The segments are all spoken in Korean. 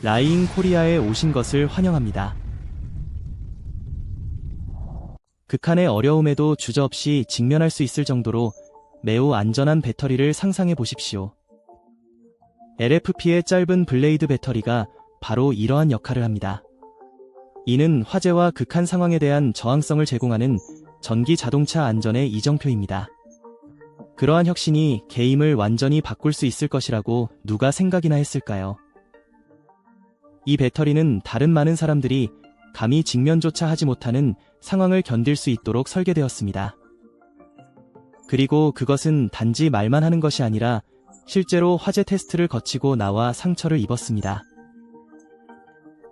라이잉 코리아에 오신 것을 환영합니다. 극한의 어려움에도 주저없이 직면할 수 있을 정도로 매우 안전한 배터리를 상상해 보십시오. LFP의 짧은 블레이드 배터리가 바로 이러한 역할을 합니다. 이는 화재와 극한 상황에 대한 저항성을 제공하는 전기 자동차 안전의 이정표입니다. 그러한 혁신이 게임을 완전히 바꿀 수 있을 것이라고 누가 생각이나 했을까요? 이 배터리는 다른 많은 사람들이 감히 직면조차 하지 못하는 상황을 견딜 수 있도록 설계되었습니다. 그리고 그것은 단지 말만 하는 것이 아니라 실제로 화재 테스트를 거치고 나와 상처를 입었습니다.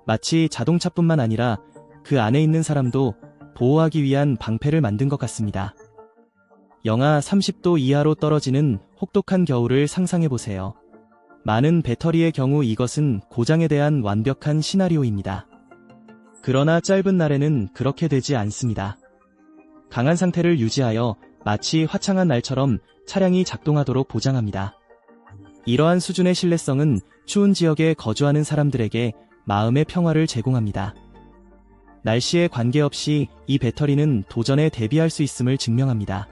마치 자동차뿐만 아니라 그 안에 있는 사람도 보호하기 위한 방패를 만든 것 같습니다. 영하 30도 이하로 떨어지는 혹독한 겨울을 상상해보세요. 많은 배터리의 경우 이것은 고장에 대한 완벽한 시나리오입니다. 그러나 짧은 날에는 그렇게 되지 않습니다. 강한 상태를 유지하여 마치 화창한 날처럼 차량이 작동하도록 보장합니다. 이러한 수준의 신뢰성은 추운 지역에 거주하는 사람들에게 마음의 평화를 제공합니다. 날씨에 관계없이 이 배터리는 도전에 대비할 수 있음을 증명합니다.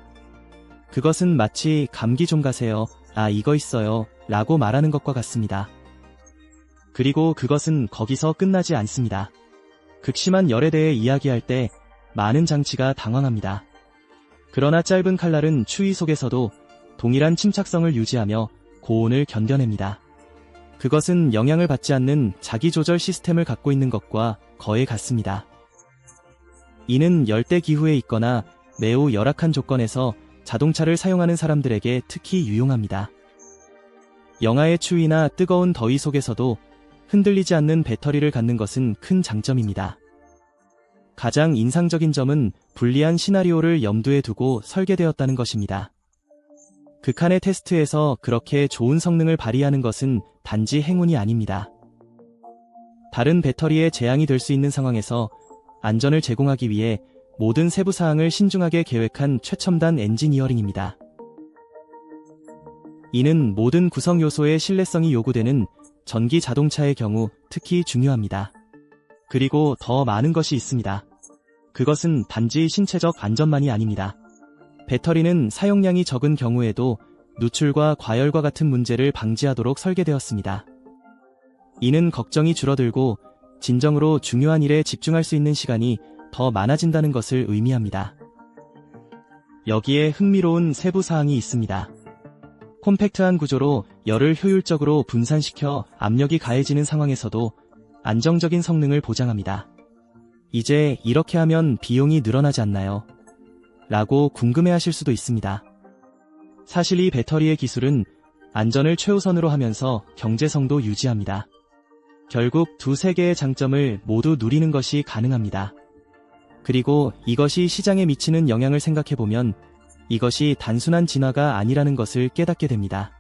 그것은 마치 감기 좀 가세요. 아, 이거 있어요. 라고 말하는 것과 같습니다. 그리고 그것은 거기서 끝나지 않습니다. 극심한 열에 대해 이야기할 때 많은 장치가 당황합니다. 그러나 짧은 칼날은 추위 속에서도 동일한 침착성을 유지하며 고온을 견뎌냅니다. 그것은 영향을 받지 않는 자기조절 시스템을 갖고 있는 것과 거의 같습니다. 이는 열대 기후에 있거나 매우 열악한 조건에서 자동차를 사용하는 사람들에게 특히 유용합니다. 영하의 추위나 뜨거운 더위 속에서도 흔들리지 않는 배터리를 갖는 것은 큰 장점입니다. 가장 인상적인 점은 불리한 시나리오를 염두에 두고 설계되었다는 것입니다. 극한의 테스트에서 그렇게 좋은 성능을 발휘하는 것은 단지 행운이 아닙니다. 다른 배터리에 재앙이 될 수 있는 상황에서 안전을 제공하기 위해 모든 세부 사항을 신중하게 계획한 최첨단 엔지니어링입니다. 이는 모든 구성 요소의 신뢰성이 요구되는 전기 자동차의 경우 특히 중요합니다. 그리고 더 많은 것이 있습니다. 그것은 단지 신체적 안전만이 아닙니다. 배터리는 사용량이 적은 경우에도 누출과 과열과 같은 문제를 방지하도록 설계되었습니다. 이는 걱정이 줄어들고 진정으로 중요한 일에 집중할 수 있는 시간이 더 많아진다는 것을 의미합니다. 여기에 흥미로운 세부 사항이 있습니다. 콤팩트한 구조로 열을 효율적으로 분산시켜 압력이 가해지는 상황에서도 안정적인 성능을 보장합니다. 이제 이렇게 하면 비용이 늘어나지 않나요? 라고 궁금해하실 수도 있습니다. 사실 이 배터리의 기술은 안전을 최우선으로 하면서 경제성도 유지합니다. 결국 두세 개의 장점을 모두 누리는 것이 가능합니다. 그리고 이것이 시장에 미치는 영향을 생각해보면 이것이 단순한 진화가 아니라는 것을 깨닫게 됩니다.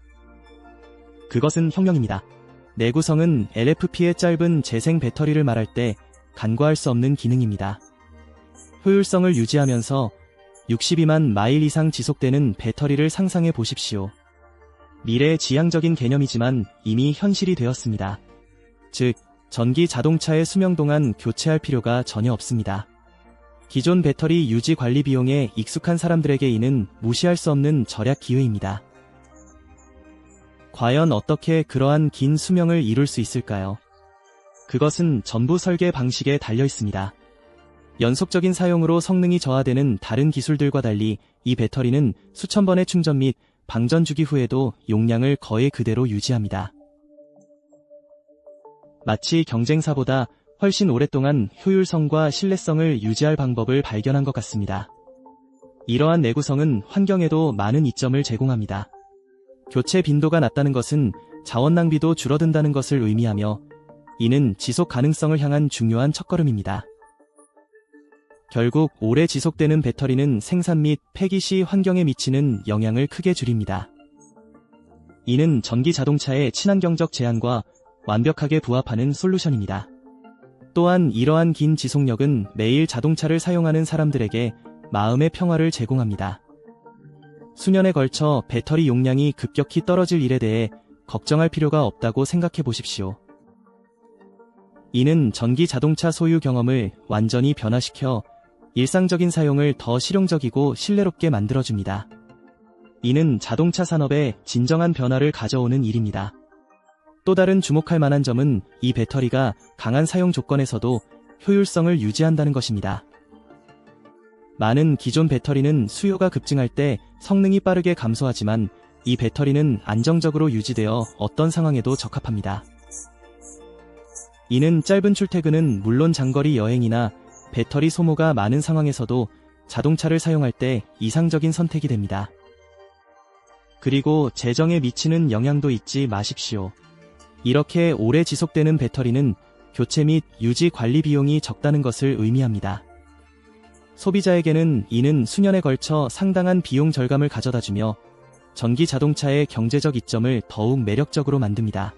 그것은 혁명입니다. 내구성은 LFP의 짧은 재생 배터리를 말할 때 간과할 수 없는 기능입니다. 효율성을 유지하면서 62만 마일 이상 지속되는 배터리를 상상해 보십시오. 미래의 지향적인 개념이지만 이미 현실이 되었습니다. 즉, 전기 자동차의 수명 동안 교체할 필요가 전혀 없습니다. 기존 배터리 유지 관리 비용에 익숙한 사람들에게 이는 무시할 수 없는 절약 기회입니다. 과연 어떻게 그러한 긴 수명을 이룰 수 있을까요? 그것은 전부 설계 방식에 달려 있습니다. 연속적인 사용으로 성능이 저하되는 다른 기술들과 달리 이 배터리는 수천 번의 충전 및 방전 주기 후에도 용량을 거의 그대로 유지합니다. 마치 경쟁사보다 훨씬 오랫동안 효율성과 신뢰성을 유지할 방법을 발견한 것 같습니다. 이러한 내구성은 환경에도 많은 이점을 제공합니다. 교체 빈도가 낮다는 것은 자원 낭비도 줄어든다는 것을 의미하며 이는 지속 가능성을 향한 중요한 첫걸음입니다. 결국 오래 지속되는 배터리는 생산 및 폐기 시 환경에 미치는 영향을 크게 줄입니다. 이는 전기 자동차의 친환경적 제한과 완벽하게 부합하는 솔루션입니다. 또한 이러한 긴 지속력은 매일 자동차를 사용하는 사람들에게 마음의 평화를 제공합니다. 수년에 걸쳐 배터리 용량이 급격히 떨어질 일에 대해 걱정할 필요가 없다고 생각해 보십시오. 이는 전기 자동차 소유 경험을 완전히 변화시켜 일상적인 사용을 더 실용적이고 신뢰롭게 만들어줍니다. 이는 자동차 산업에 진정한 변화를 가져오는 일입니다. 또 다른 주목할 만한 점은 이 배터리가 강한 사용 조건에서도 효율성을 유지한다는 것입니다. 많은 기존 배터리는 수요가 급증할 때 성능이 빠르게 감소하지만 이 배터리는 안정적으로 유지되어 어떤 상황에도 적합합니다. 이는 짧은 출퇴근은 물론 장거리 여행이나 배터리 소모가 많은 상황에서도 자동차를 사용할 때 이상적인 선택이 됩니다. 그리고 재정에 미치는 영향도 잊지 마십시오. 이렇게 오래 지속되는 배터리는 교체 및 유지 관리 비용이 적다는 것을 의미합니다. 소비자에게는 이는 수년에 걸쳐 상당한 비용 절감을 가져다주며 전기 자동차의 경제적 이점을 더욱 매력적으로 만듭니다.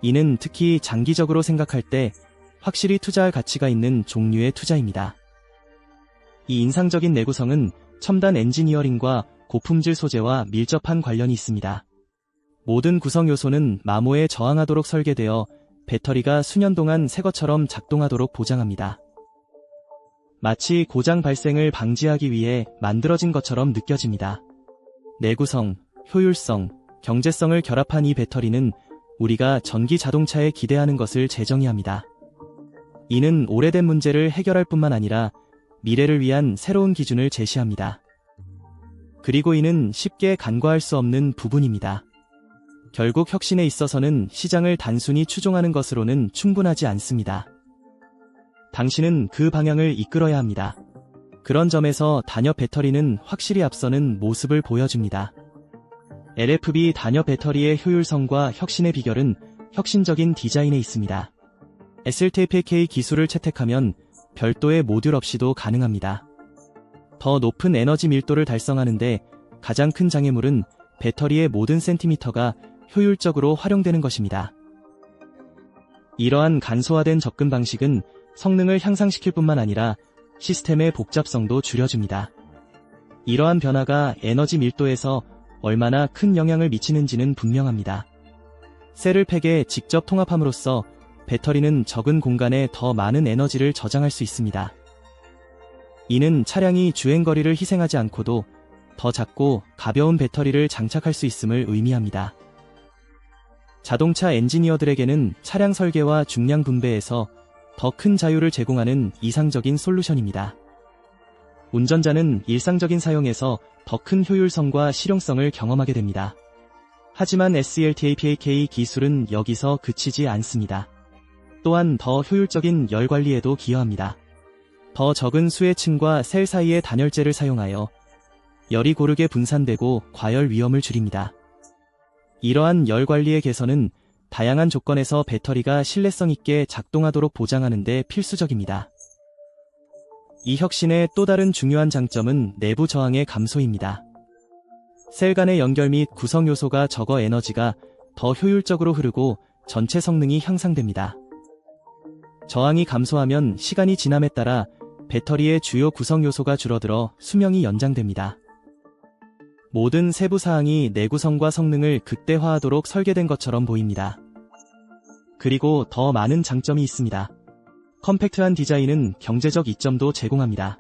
이는 특히 장기적으로 생각할 때 확실히 투자할 가치가 있는 종류의 투자입니다. 이 인상적인 내구성은 첨단 엔지니어링과 고품질 소재와 밀접한 관련이 있습니다. 모든 구성 요소는 마모에 저항하도록 설계되어 배터리가 수년 동안 새 것처럼 작동하도록 보장합니다. 마치 고장 발생을 방지하기 위해 만들어진 것처럼 느껴집니다. 내구성, 효율성, 경제성을 결합한 이 배터리는 우리가 전기 자동차에 기대하는 것을 재정의합니다. 이는 오래된 문제를 해결할 뿐만 아니라 미래를 위한 새로운 기준을 제시합니다. 그리고 이는 쉽게 간과할 수 없는 부분입니다. 결국 혁신에 있어서는 시장을 단순히 추종하는 것으로는 충분하지 않습니다. 당신은 그 방향을 이끌어야 합니다. 그런 점에서 단엽 배터리는 확실히 앞서는 모습을 보여줍니다. LFP 단엽 배터리의 효율성과 혁신의 비결은 혁신적인 디자인에 있습니다. SLTAPK 기술을 채택하면 별도의 모듈 없이도 가능합니다. 더 높은 에너지 밀도를 달성하는데 가장 큰 장애물은 배터리의 모든 센티미터가 효율적으로 활용되는 것입니다. 이러한 간소화된 접근 방식은 성능을 향상시킬 뿐만 아니라 시스템의 복잡성도 줄여줍니다. 이러한 변화가 에너지 밀도에서 얼마나 큰 영향을 미치는지는 분명합니다. 셀을 팩에 직접 통합함으로써 배터리는 적은 공간에 더 많은 에너지를 저장할 수 있습니다. 이는 차량이 주행거리를 희생하지 않고도 더 작고 가벼운 배터리를 장착할 수 있음을 의미합니다. 자동차 엔지니어들에게는 차량 설계와 중량 분배에서 더 큰 자유를 제공하는 이상적인 솔루션입니다. 운전자는 일상적인 사용에서 더 큰 효율성과 실용성을 경험하게 됩니다. 하지만 SLTAPK 기술은 여기서 그치지 않습니다. 또한 더 효율적인 열 관리에도 기여합니다. 더 적은 수의 층과 셀 사이의 단열재를 사용하여 열이 고르게 분산되고 과열 위험을 줄입니다. 이러한 열 관리의 개선은 다양한 조건에서 배터리가 신뢰성 있게 작동하도록 보장하는 데 필수적입니다. 이 혁신의 또 다른 중요한 장점은 내부 저항의 감소입니다. 셀 간의 연결 및 구성 요소가 적어 에너지가 더 효율적으로 흐르고 전체 성능이 향상됩니다. 저항이 감소하면 시간이 지남에 따라 배터리의 주요 구성 요소가 줄어들어 수명이 연장됩니다. 모든 세부 사항이 내구성과 성능을 극대화하도록 설계된 것처럼 보입니다. 그리고 더 많은 장점이 있습니다. 컴팩트한 디자인은 경제적 이점도 제공합니다.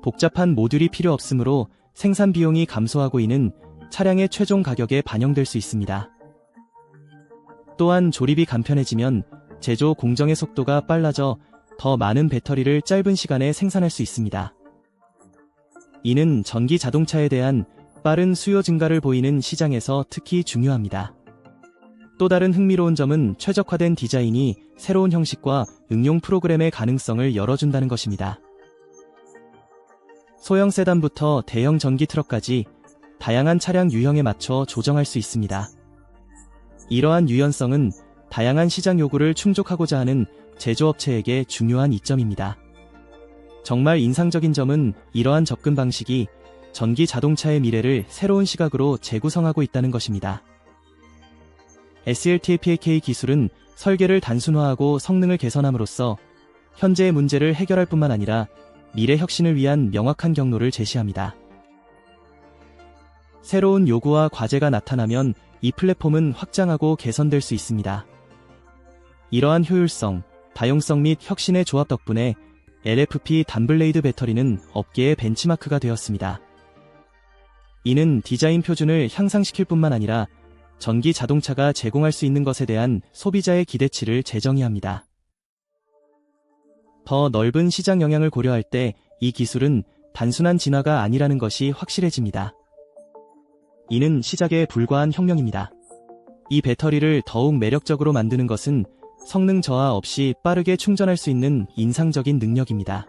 복잡한 모듈이 필요 없으므로 생산 비용이 감소하고 이는 차량의 최종 가격에 반영될 수 있습니다. 또한 조립이 간편해지면 제조 공정의 속도가 빨라져 더 많은 배터리를 짧은 시간에 생산할 수 있습니다. 이는 전기 자동차에 대한 빠른 수요 증가를 보이는 시장에서 특히 중요합니다. 또 다른 흥미로운 점은 최적화된 디자인이 새로운 형식과 응용 프로그램의 가능성을 열어준다는 것입니다. 소형 세단부터 대형 전기 트럭까지 다양한 차량 유형에 맞춰 조정할 수 있습니다. 이러한 유연성은 다양한 시장 요구를 충족하고자 하는 제조업체에게 중요한 이점입니다. 정말 인상적인 점은 이러한 접근 방식이 전기 자동차의 미래를 새로운 시각으로 재구성하고 있다는 것입니다. SLTAPK 기술은 설계를 단순화하고 성능을 개선함으로써 현재의 문제를 해결할 뿐만 아니라 미래 혁신을 위한 명확한 경로를 제시합니다. 새로운 요구와 과제가 나타나면 이 플랫폼은 확장하고 개선될 수 있습니다. 이러한 효율성, 다용성 및 혁신의 조합 덕분에 LFP 단블레이드 배터리는 업계의 벤치마크가 되었습니다. 이는 디자인 표준을 향상시킬 뿐만 아니라 전기 자동차가 제공할 수 있는 것에 대한 소비자의 기대치를 재정의합니다. 더 넓은 시장 영향을 고려할 때 이 기술은 단순한 진화가 아니라는 것이 확실해집니다. 이는 시작에 불과한 혁명입니다. 이 배터리를 더욱 매력적으로 만드는 것은 성능 저하 없이 빠르게 충전할 수 있는 인상적인 능력입니다.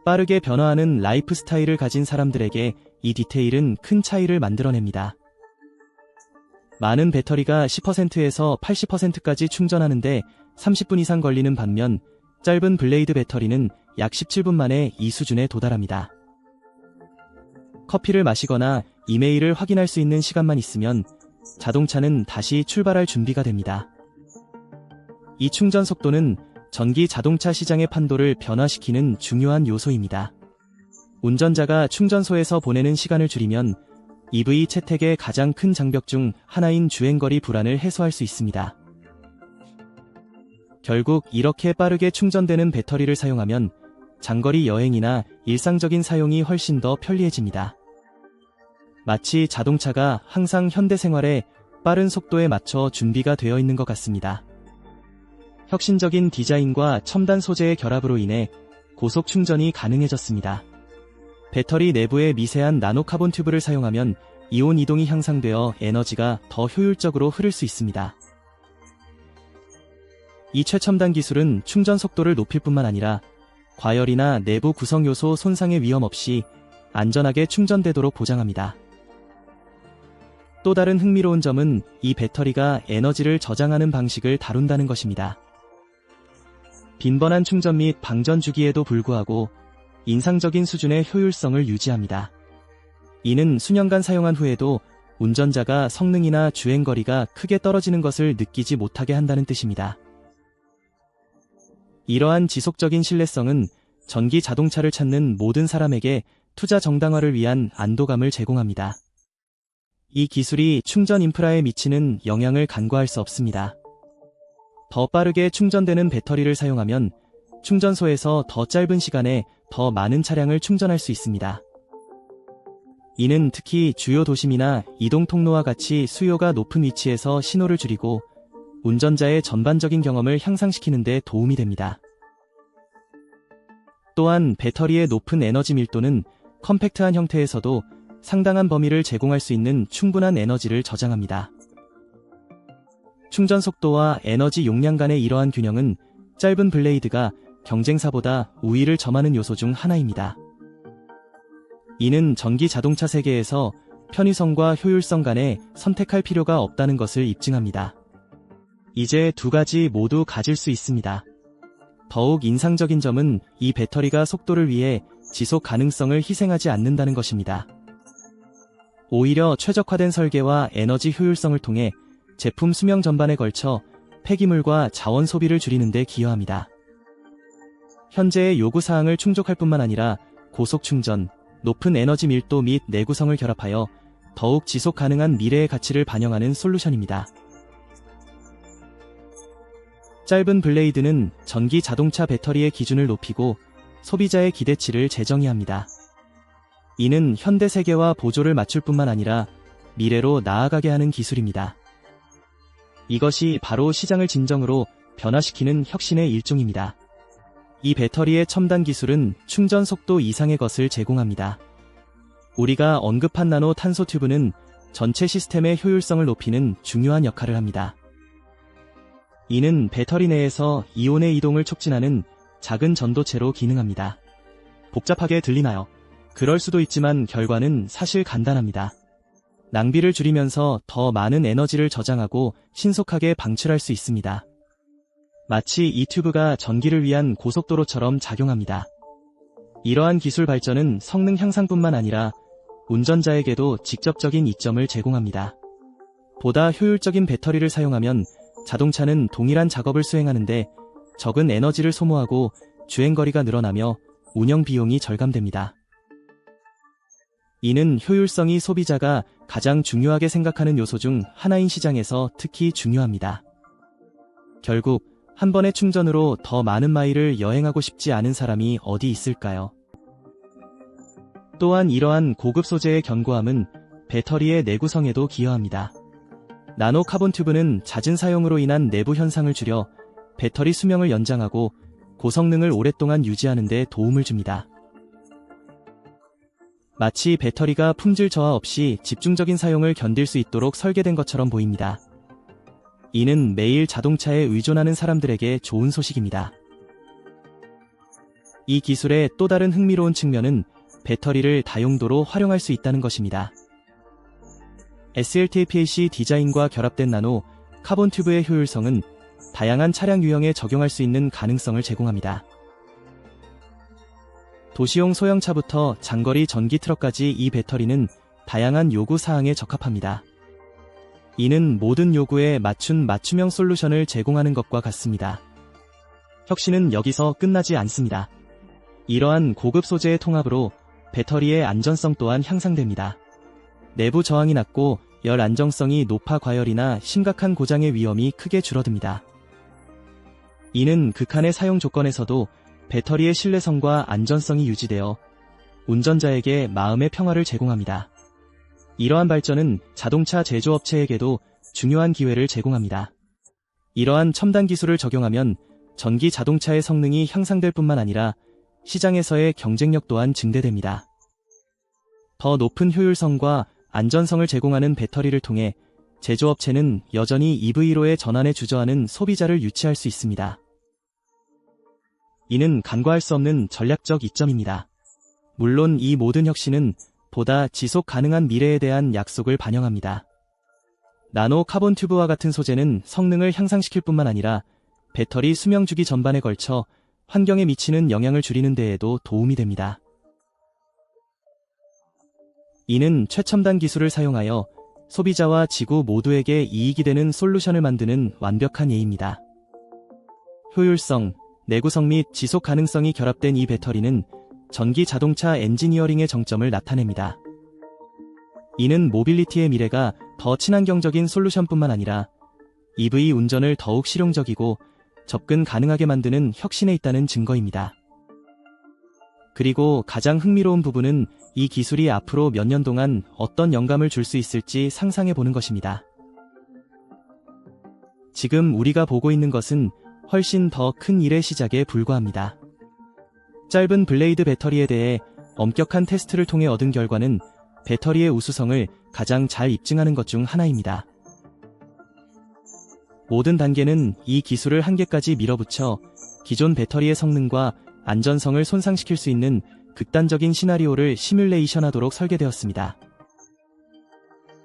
빠르게 변화하는 라이프 스타일을 가진 사람들에게 이 디테일은 큰 차이를 만들어냅니다. 많은 배터리가 10%에서 80%까지 충전하는데 30분 이상 걸리는 반면 짧은 블레이드 배터리는 약 17분 만에 이 수준에 도달합니다. 커피를 마시거나 이메일을 확인할 수 있는 시간만 있으면 자동차는 다시 출발할 준비가 됩니다. 이 충전 속도는 전기 자동차 시장의 판도를 변화시키는 중요한 요소입니다. 운전자가 충전소에서 보내는 시간을 줄이면 EV 채택의 가장 큰 장벽 중 하나인 주행거리 불안을 해소할 수 있습니다. 결국 이렇게 빠르게 충전되는 배터리를 사용하면 장거리 여행이나 일상적인 사용이 훨씬 더 편리해집니다. 마치 자동차가 항상 현대 생활에 빠른 속도에 맞춰 준비가 되어 있는 것 같습니다. 혁신적인 디자인과 첨단 소재의 결합으로 인해 고속 충전이 가능해졌습니다. 배터리 내부에 미세한 나노카본 튜브를 사용하면 이온 이동이 향상되어 에너지가 더 효율적으로 흐를 수 있습니다. 이 최첨단 기술은 충전 속도를 높일 뿐만 아니라 과열이나 내부 구성 요소 손상의 위험 없이 안전하게 충전되도록 보장합니다. 또 다른 흥미로운 점은 이 배터리가 에너지를 저장하는 방식을 다룬다는 것입니다. 빈번한 충전 및 방전 주기에도 불구하고 인상적인 수준의 효율성을 유지합니다. 이는 수년간 사용한 후에도 운전자가 성능이나 주행거리가 크게 떨어지는 것을 느끼지 못하게 한다는 뜻입니다. 이러한 지속적인 신뢰성은 전기 자동차를 찾는 모든 사람에게 투자 정당화를 위한 안도감을 제공합니다. 이 기술이 충전 인프라에 미치는 영향을 간과할 수 없습니다. 더 빠르게 충전되는 배터리를 사용하면 충전소에서 더 짧은 시간에 더 많은 차량을 충전할 수 있습니다. 이는 특히 주요 도심이나 이동 통로와 같이 수요가 높은 위치에서 신호를 줄이고 운전자의 전반적인 경험을 향상시키는 데 도움이 됩니다. 또한 배터리의 높은 에너지 밀도는 컴팩트한 형태에서도 상당한 범위를 제공할 수 있는 충분한 에너지를 저장합니다. 충전 속도와 에너지 용량 간의 이러한 균형은 짧은 블레이드가 경쟁사보다 우위를 점하는 요소 중 하나입니다. 이는 전기 자동차 세계에서 편의성과 효율성 간에 선택할 필요가 없다는 것을 입증합니다. 이제 두 가지 모두 가질 수 있습니다. 더욱 인상적인 점은 이 배터리가 속도를 위해 지속 가능성을 희생하지 않는다는 것입니다. 오히려 최적화된 설계와 에너지 효율성을 통해 제품 수명 전반에 걸쳐 폐기물과 자원 소비를 줄이는 데 기여합니다. 현재의 요구사항을 충족할 뿐만 아니라 고속 충전, 높은 에너지 밀도 및 내구성을 결합하여 더욱 지속 가능한 미래의 가치를 반영하는 솔루션입니다. 짧은 블레이드는 전기 자동차 배터리의 기준을 높이고 소비자의 기대치를 재정의합니다. 이는 현대 세계와 보조를 맞출 뿐만 아니라 미래로 나아가게 하는 기술입니다. 이것이 바로 시장을 진정으로 변화시키는 혁신의 일종입니다. 이 배터리의 첨단 기술은 충전 속도 이상의 것을 제공합니다. 우리가 언급한 나노 탄소 튜브는 전체 시스템의 효율성을 높이는 중요한 역할을 합니다. 이는 배터리 내에서 이온의 이동을 촉진하는 작은 전도체로 기능합니다. 복잡하게 들리나요? 그럴 수도 있지만 결과는 사실 간단합니다. 낭비를 줄이면서 더 많은 에너지를 저장하고 신속하게 방출할 수 있습니다. 마치 이 튜브가 전기를 위한 고속도로처럼 작용합니다. 이러한 기술 발전은 성능 향상뿐만 아니라 운전자에게도 직접적인 이점을 제공합니다. 보다 효율적인 배터리를 사용하면 자동차는 동일한 작업을 수행하는데 적은 에너지를 소모하고 주행거리가 늘어나며 운영 비용이 절감됩니다. 이는 효율성이 소비자가 가장 중요하게 생각하는 요소 중 하나인 시장에서 특히 중요합니다. 결국 한 번의 충전으로 더 많은 마일을 여행하고 싶지 않은 사람이 어디 있을까요? 또한 이러한 고급 소재의 견고함은 배터리의 내구성에도 기여합니다. 나노 카본 튜브는 잦은 사용으로 인한 내부 현상을 줄여 배터리 수명을 연장하고 고성능을 오랫동안 유지하는 데 도움을 줍니다. 마치 배터리가 품질 저하 없이 집중적인 사용을 견딜 수 있도록 설계된 것처럼 보입니다. 이는 매일 자동차에 의존하는 사람들에게 좋은 소식입니다. 이 기술의 또 다른 흥미로운 측면은 배터리를 다용도로 활용할 수 있다는 것입니다. SLTPAC 디자인과 결합된 나노 카본 튜브의 효율성은 다양한 차량 유형에 적용할 수 있는 가능성을 제공합니다. 도시용 소형차부터 장거리 전기 트럭까지 이 배터리는 다양한 요구 사항에 적합합니다. 이는 모든 요구에 맞춘 맞춤형 솔루션을 제공하는 것과 같습니다. 혁신은 여기서 끝나지 않습니다. 이러한 고급 소재의 통합으로 배터리의 안전성 또한 향상됩니다. 내부 저항이 낮고 열 안정성이 높아 과열이나 심각한 고장의 위험이 크게 줄어듭니다. 이는 극한의 사용 조건에서도 배터리의 신뢰성과 안전성이 유지되어 운전자에게 마음의 평화를 제공합니다. 이러한 발전은 자동차 제조업체에게도 중요한 기회를 제공합니다. 이러한 첨단 기술을 적용하면 전기 자동차의 성능이 향상될 뿐만 아니라 시장에서의 경쟁력 또한 증대됩니다. 더 높은 효율성과 안전성을 제공하는 배터리를 통해 제조업체는 여전히 EV로의 전환에 주저하는 소비자를 유치할 수 있습니다. 이는 간과할 수 없는 전략적 이점입니다. 물론 이 모든 혁신은 보다 지속 가능한 미래에 대한 약속을 반영합니다. 나노 카본 튜브와 같은 소재는 성능을 향상시킬 뿐만 아니라 배터리 수명 주기 전반에 걸쳐 환경에 미치는 영향을 줄이는 데에도 도움이 됩니다. 이는 최첨단 기술을 사용하여 소비자와 지구 모두에게 이익이 되는 솔루션을 만드는 완벽한 예입니다. 효율성, 내구성 및 지속 가능성이 결합된 이 배터리는 전기 자동차 엔지니어링의 정점을 나타냅니다. 이는 모빌리티의 미래가 더 친환경적인 솔루션뿐만 아니라 EV 운전을 더욱 실용적이고 접근 가능하게 만드는 혁신에 있다는 증거입니다. 그리고 가장 흥미로운 부분은 이 기술이 앞으로 몇 년 동안 어떤 영감을 줄 수 있을지 상상해 보는 것입니다. 지금 우리가 보고 있는 것은 훨씬 더 큰 일의 시작에 불과합니다. 짧은 블레이드 배터리에 대해 엄격한 테스트를 통해 얻은 결과는 배터리의 우수성을 가장 잘 입증하는 것 중 하나입니다. 모든 단계는 이 기술을 한계까지 밀어붙여 기존 배터리의 성능과 안전성을 손상시킬 수 있는 극단적인 시나리오를 시뮬레이션하도록 설계되었습니다.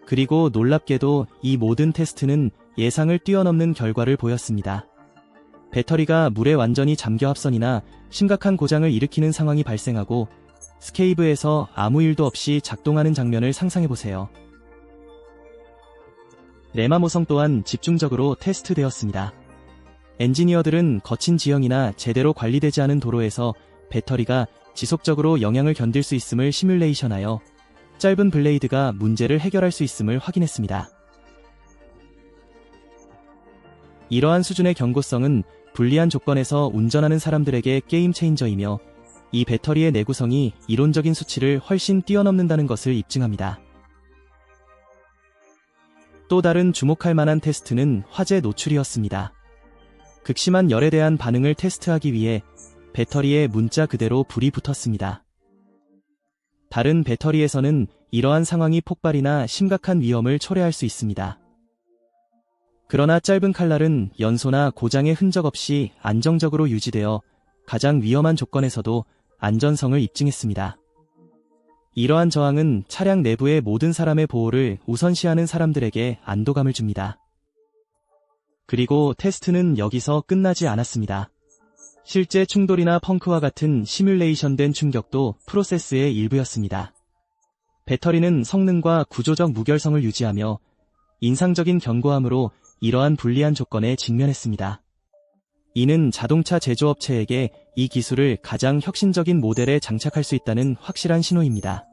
그리고 놀랍게도 이 모든 테스트는 예상을 뛰어넘는 결과를 보였습니다. 배터리가 물에 완전히 잠겨 합선이나 심각한 고장을 일으키는 상황이 발생하고 스케이브에서 아무 일도 없이 작동하는 장면을 상상해보세요. 레마 모성 또한 집중적으로 테스트되었습니다. 엔지니어들은 거친 지형이나 제대로 관리되지 않은 도로에서 배터리가 지속적으로 영향을 견딜 수 있음을 시뮬레이션하여 짧은 블레이드가 문제를 해결할 수 있음을 확인했습니다. 이러한 수준의 견고성은 불리한 조건에서 운전하는 사람들에게 게임 체인저이며 이 배터리의 내구성이 이론적인 수치를 훨씬 뛰어넘는다는 것을 입증합니다. 또 다른 주목할 만한 테스트는 화재 노출이었습니다. 극심한 열에 대한 반응을 테스트하기 위해 배터리에 문자 그대로 불이 붙었습니다. 다른 배터리에서는 이러한 상황이 폭발이나 심각한 위험을 초래할 수 있습니다. 그러나 짧은 칼날은 연소나 고장의 흔적 없이 안정적으로 유지되어 가장 위험한 조건에서도 안전성을 입증했습니다. 이러한 저항은 차량 내부의 모든 사람의 보호를 우선시하는 사람들에게 안도감을 줍니다. 그리고 테스트는 여기서 끝나지 않았습니다. 실제 충돌이나 펑크와 같은 시뮬레이션된 충격도 프로세스의 일부였습니다. 배터리는 성능과 구조적 무결성을 유지하며 인상적인 견고함으로 이러한 불리한 조건에 직면했습니다. 이는 자동차 제조업체에게 이 기술을 가장 혁신적인 모델에 장착할 수 있다는 확실한 신호입니다.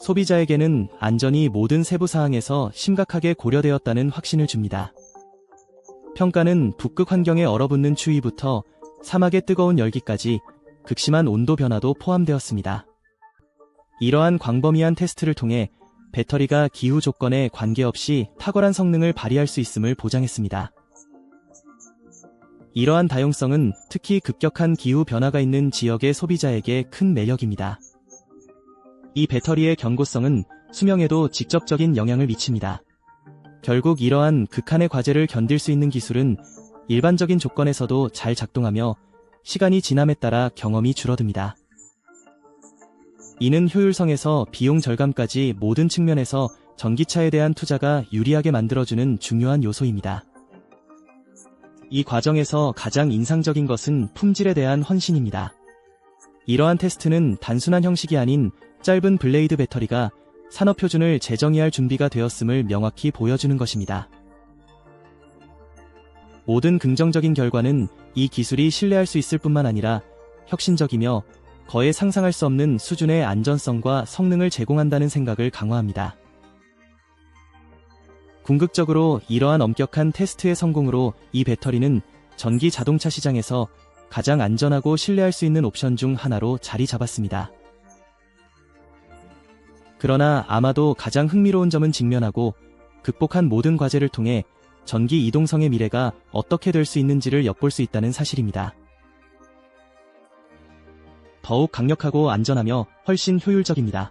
소비자에게는 안전이 모든 세부 사항에서 심각하게 고려되었다는 확신을 줍니다. 평가는 북극 환경에 얼어붙는 추위부터 사막의 뜨거운 열기까지 극심한 온도 변화도 포함되었습니다. 이러한 광범위한 테스트를 통해 배터리가 기후 조건에 관계없이 탁월한 성능을 발휘할 수 있음을 보장했습니다. 이러한 다용성은 특히 급격한 기후 변화가 있는 지역의 소비자에게 큰 매력입니다. 이 배터리의 견고성은 수명에도 직접적인 영향을 미칩니다. 결국 이러한 극한의 과제를 견딜 수 있는 기술은 일반적인 조건에서도 잘 작동하며 시간이 지남에 따라 경험이 줄어듭니다. 이는 효율성에서 비용 절감까지 모든 측면에서 전기차에 대한 투자가 유리하게 만들어주는 중요한 요소입니다. 이 과정에서 가장 인상적인 것은 품질에 대한 헌신입니다. 이러한 테스트는 단순한 형식이 아닌 짧은 블레이드 배터리가 산업 표준을 재정의할 준비가 되었음을 명확히 보여주는 것입니다. 모든 긍정적인 결과는 이 기술이 신뢰할 수 있을 뿐만 아니라 혁신적이며 거의 상상할 수 없는 수준의 안전성과 성능을 제공한다는 생각을 강화합니다. 궁극적으로 이러한 엄격한 테스트의 성공으로 이 배터리는 전기 자동차 시장에서 가장 안전하고 신뢰할 수 있는 옵션 중 하나로 자리 잡았습니다. 그러나 아마도 가장 흥미로운 점은 직면하고 극복한 모든 과제를 통해 전기 이동성의 미래가 어떻게 될 수 있는지를 엿볼 수 있다는 사실입니다. 더욱 강력하고 안전하며 훨씬 효율적입니다.